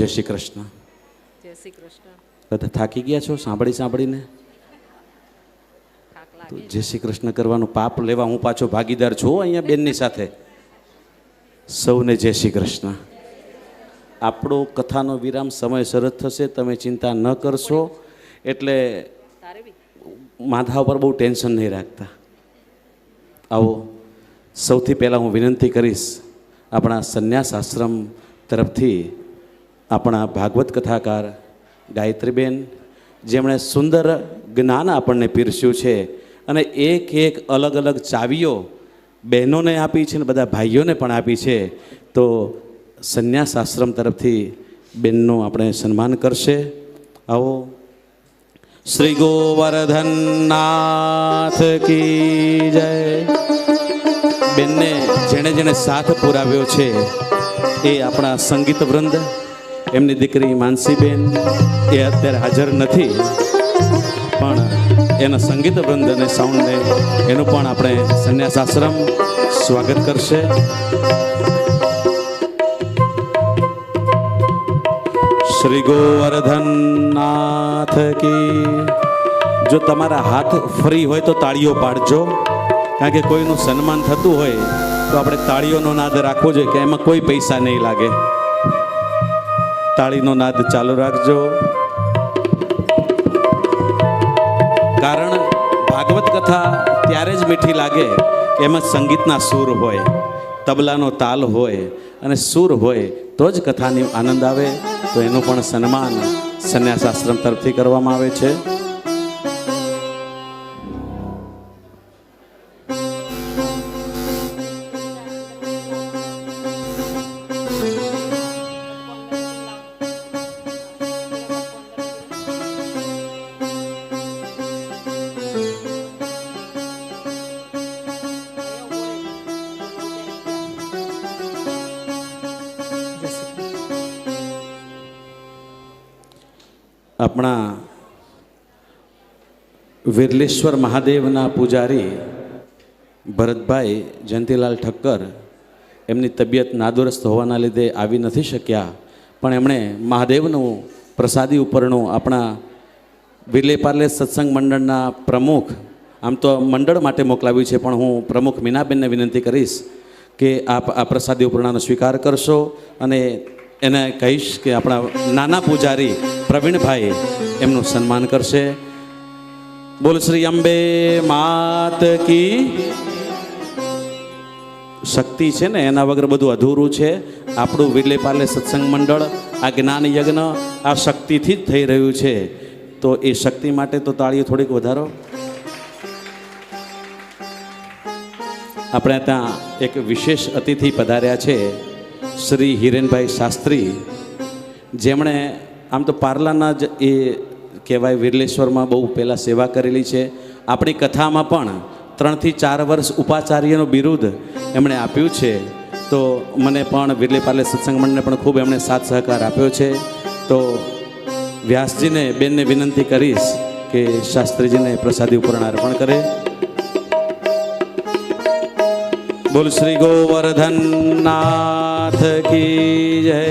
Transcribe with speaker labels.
Speaker 1: જય શ્રી કૃષ્ણ.
Speaker 2: જય શ્રી કૃષ્ણ.
Speaker 1: બધા થાકી ગયા છો સાંભળીને? તો જય શ્રી કૃષ્ણ કરવાનું પાપ લેવા હું પાછો ભાગીદાર છું અહીંયા બેનની સાથે. સૌને જય શ્રી કૃષ્ણ. આપણો કથાનો વિરામ સમયસર જ થશે, તમે ચિંતા ન કરશો. એટલે માથા ઉપર બહુ ટેન્શન નહીં રાખતા. આવો, સૌથી પહેલાં હું વિનંતી કરીશ આપણા સંન્યાસ આશ્રમ તરફથી આપણા ભાગવત કથાકાર ગાયત્રીબેન, જેમણે સુંદર જ્ઞાન આપણને પીરસ્યું છે અને એક એક અલગ અલગ ચાવીઓ બહેનોને આપી છે ને બધા ભાઈઓને પણ આપી છે. તો સંન્યાસ આશ્રમ તરફથી બેનનું આપણે સન્માન કરશે. આવો. શ્રી ગોવર્ધનનાથ કી જય. બેનને જેણે જેણે સાથ પુરાવ્યો છે એ આપણા સંગીત વૃંદ, એમની દીકરી માનસીબેન એ અત્યારે હાજર નથી, પણ એના સંગીત વૃંદ અને સાઉન્ડને એનું પણ આપણે સંન્યાસ આશ્રમ સ્વાગત કરશે. શ્રી ગોવર્ધનનાથ કી. જો તમારા હાથ ફ્રી હોય તો તાળીઓ પાડજો, કારણ કે કોઈનું સન્માન થતું હોય તો આપણે તાળીઓનો નાદ રાખવો જોઈએ, કે એમાં કોઈ પૈસા નહીં લાગે. તાળીનો નાદ ચાલુ રાખજો. કારણ ભાગવત કથા ત્યારે જ મીઠી લાગે કે એમાં સંગીતના સૂર હોય, તબલાનો તાલ હોય અને સૂર હોય તો જ કથાની આનંદ આવે. તો એનું પણ સન્માન સંન્યાસ આશ્રમ તરફથી કરવામાં આવે છે. આપણા વિરલેશ્વર મહાદેવના પૂજારી ભરતભાઈ જયંતિલાલ ઠક્કર, એમની તબિયત નાદુરસ્ત હોવાના લીધે આવી નથી શક્યા, પણ એમણે મહાદેવનું પ્રસાદી ઉપરનું આપણા વિલે પાર્લે સત્સંગ મંડળના પ્રમુખ, આમ તો મંડળ માટે મોકલાવ્યું છે, પણ હું પ્રમુખ મીનાબેનને વિનંતી કરીશ કે આપ આ પ્રસાદી ઉપરણાનો સ્વીકાર કરશો. અને એને કહીશ કે આપણા નાના પૂજારી પ્રવીણભાઈ એમનું સન્માન કરશે. બોલ શ્રી અંબે માત કી. શક્તિ છે ને, એના વગર બધું અધૂરું છે. આપણું વિલે પાર્લે સત્સંગ મંડળ, આ જ્ઞાન યજ્ઞ આ શક્તિથી જ થઈ રહ્યું છે. તો એ શક્તિ માટે તો તાળીઓ થોડીક વધારો. આપણે ત્યાં એક વિશેષ અતિથિ પધાર્યા છે, શ્રી હિરેનભાઈ શાસ્ત્રી, જેમણે આમ તો પાર્લાના જ એ કહેવાય વિરલેશ્વરમાં બહુ પહેલાં સેવા કરેલી છે. આપણી કથામાં પણ 3 થી 4 વર્ષ ઉપાચાર્યનું બિરુદ એમણે આપ્યું છે. તો મને પણ વિરલે પાર્લે સત્સંગ મંડળને પણ ખૂબ એમણે સાથ સહકાર આપ્યો છે. તો વ્યાસજીને બેનને વિનંતી કરીશ કે શાસ્ત્રીજીને પ્રસાદી ઉપરણ અર્પણ કરે. બોલ શ્રી ગોવર્ધનનાથ કી જય.